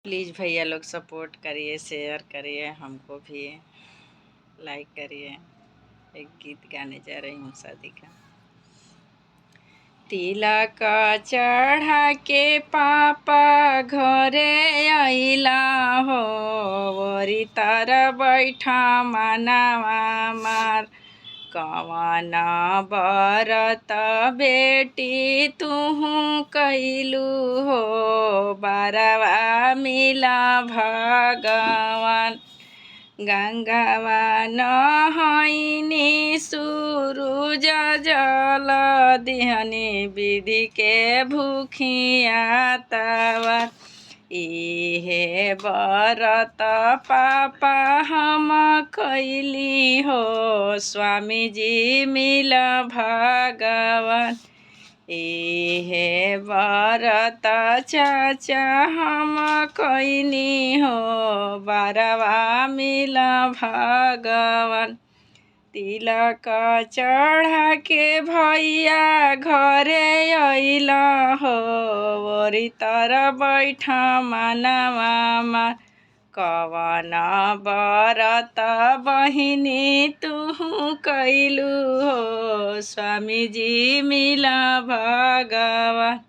Please भैया लोग support करिए, शेयर करिए, हमको भी लाइक करिए। एक गीत गाने जा रही हूँ शादी का। तिलक चढ़ा के पापा घरे अइला हो, वरी तर बैठा मनावा मार। कवन बरत बेटी तुहू कैलू हो, बरवा मिला भगवान। गंगावा नहैनी सूरुज जल दिहनी, विधि के भूखिया तवा। इहे बरत पापा हम कैली हो, स्वामी जी मिल भगवान। इहे बरत चाचा हम कैनी हो, बरवा मिल भगवान। तिलक चढ़ा के भैया घरे अइला हो, वरी तर बैठा मनवा मार। कवन बरत बहिनी तुहू कैलू हो, स्वामी जी मिल भगवान।